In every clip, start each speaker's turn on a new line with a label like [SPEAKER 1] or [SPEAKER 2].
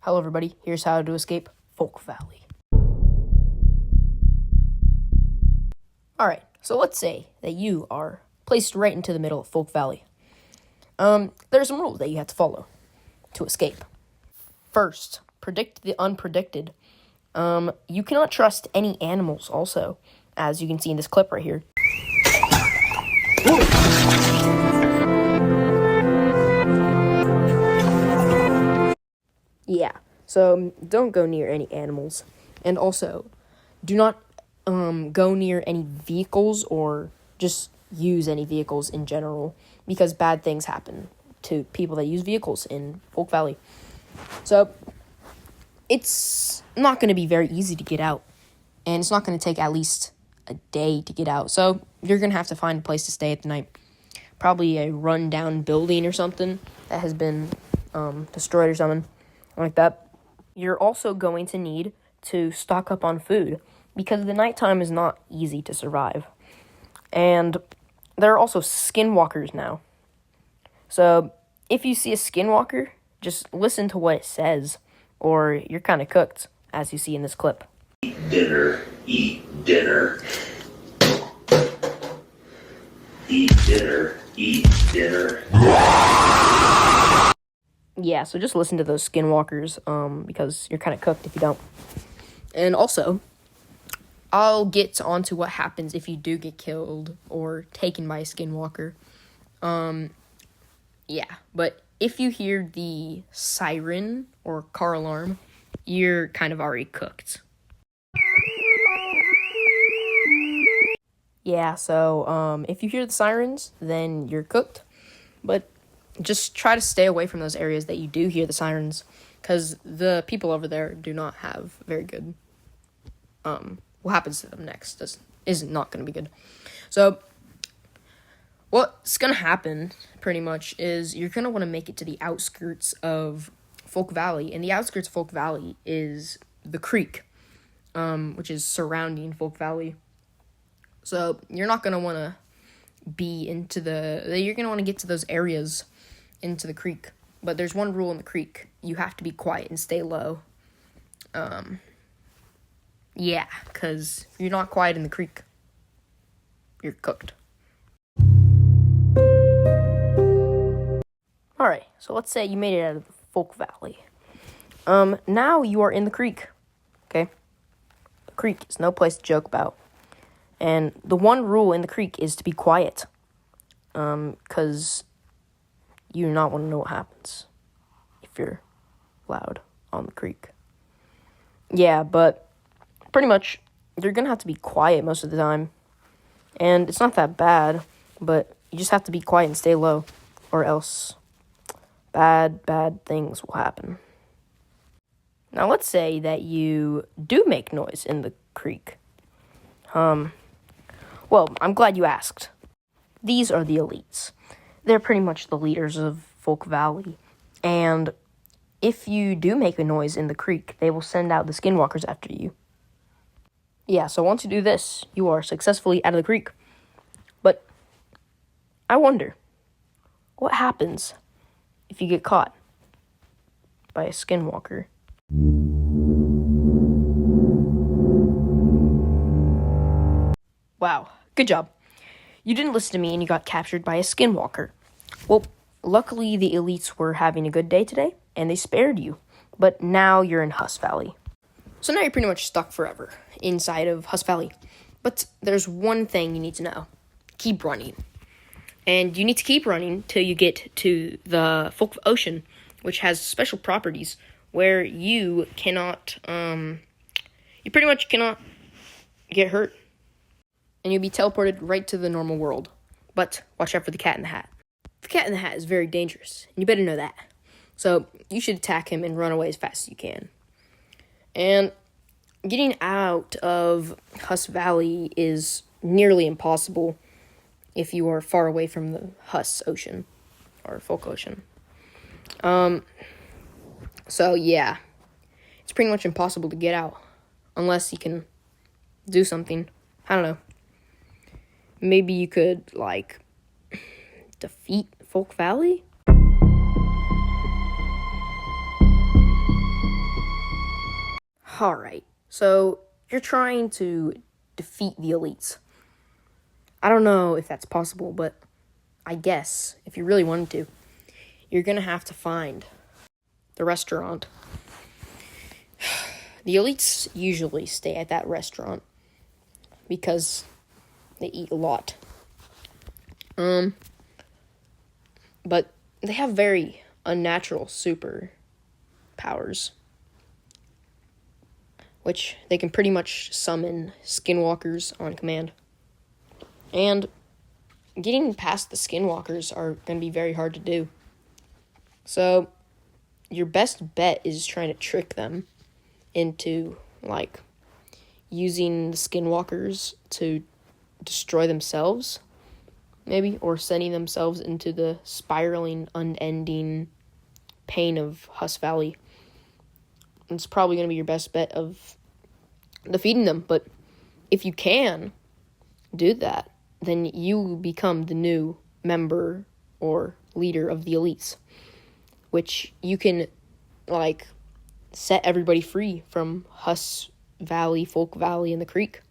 [SPEAKER 1] Hello everybody, here's how to escape Folk Valley. Alright, so let's say that you are placed right into the middle of Folk Valley. There are some rules that you have to follow to escape. First, predict the unpredicted. You cannot trust any animals also, as you can see in this clip right here. Yeah, so don't go near any animals. And also, do not go near any vehicles or just use any vehicles in general, because bad things happen to people that use vehicles in Folk Valley. So, it's not going to be very easy to get out, and it's not going to take at least a day to get out. So, you're going to have to find a place to stay at the night. Probably a run-down building or something that has been destroyed or something like that. You're also going to need to stock up on food, because the nighttime is not easy to survive. And there are also skinwalkers now. So if you see a skinwalker, just listen to what it says, or you're kind of cooked, as you see in this clip.
[SPEAKER 2] Eat dinner, eat dinner. Eat dinner, eat dinner.
[SPEAKER 1] Yeah, so just listen to those skinwalkers, because you're kind of cooked if you don't. And also, I'll get onto what happens if you do get killed or taken by a skinwalker. Yeah, but if you hear the siren or car alarm, you're kind of already cooked. Yeah, so if you hear the sirens, then you're cooked. But just try to stay away from those areas that you do hear the sirens, because the people over there do not have very good, what happens to them next is not going to be good. So, what's going to happen, pretty much, is you're going to want to make it to the outskirts of Folk Valley, and the outskirts of Folk Valley is the creek, which is surrounding Folk Valley. So, you're not going to want to be you're going to want to get to those areas into the creek. But there's one rule in the creek. You have to be quiet and stay low. Yeah, because if you're not quiet in the creek, you're cooked. Alright, so let's say you made it out of the Folk Valley. Now you are in the creek, okay? The creek is no place to joke about. And the one rule in the creek is to be quiet. Because you do not want to know what happens if you're loud on the creek. Yeah, but pretty much you're going to have to be quiet most of the time. And it's not that bad, but you just have to be quiet and stay low, or else bad things will happen. Now, let's say that you do make noise in the creek. Well, I'm glad you asked. These are the elites. They're pretty much the leaders of Folk Valley. And if you do make a noise in the creek, they will send out the skinwalkers after you. Yeah, so once you do this, you are successfully out of the creek. But I wonder, what happens if you get caught by a skinwalker? Wow, good job. You didn't listen to me and you got captured by a skinwalker. Well, luckily the elites were having a good day today, and they spared you. But now you're in Huss Valley. So now you're pretty much stuck forever inside of Huss Valley. But there's one thing you need to know. Keep running. And you need to keep running till you get to the Folk Ocean, which has special properties where you cannot, you pretty much cannot get hurt. And you'll be teleported right to the normal world. But watch out for the Cat in the Hat. The Cat in the Hat is very dangerous, and you better know that. So you should attack him and run away as fast as you can. And getting out of Huss Valley is nearly impossible if you are far away from the Huss Ocean, or Folk Ocean. So yeah, it's pretty much impossible to get out, unless you can do something. I don't know. Maybe you could, defeat Folk Valley? Alright, so you're trying to defeat the elites. I don't know if that's possible, but I guess if you really wanted to, you're gonna have to find the restaurant. The elites usually stay at that restaurant because they eat a lot. But they have very unnatural superpowers, which they can pretty much summon skinwalkers on command. And getting past the skinwalkers are going to be very hard to do. So your best bet is trying to trick them into, like, using the skinwalkers to destroy themselves, maybe, or sending themselves into the spiraling, unending pain of Husk Valley. It's probably going to be your best bet of defeating them, but if you can do that, then you become the new member or leader of the elites, which you can, like, set everybody free from Husk Valley, Folk Valley, and the Creek.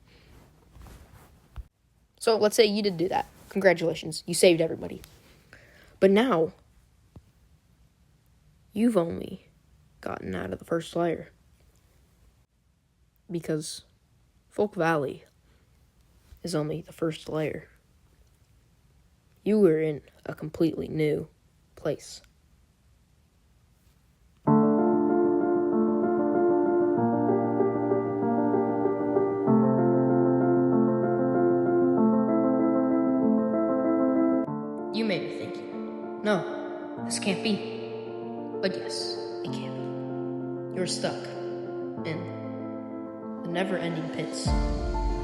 [SPEAKER 1] So let's say you did do that. Congratulations, you saved everybody. But now, you've only gotten out of the first layer. Because Folk Valley is only the first layer. You were in a completely new place. You may be thinking, no, this can't be. But yes, it can be. You're stuck in the never-ending pits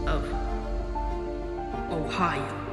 [SPEAKER 1] of Ohio.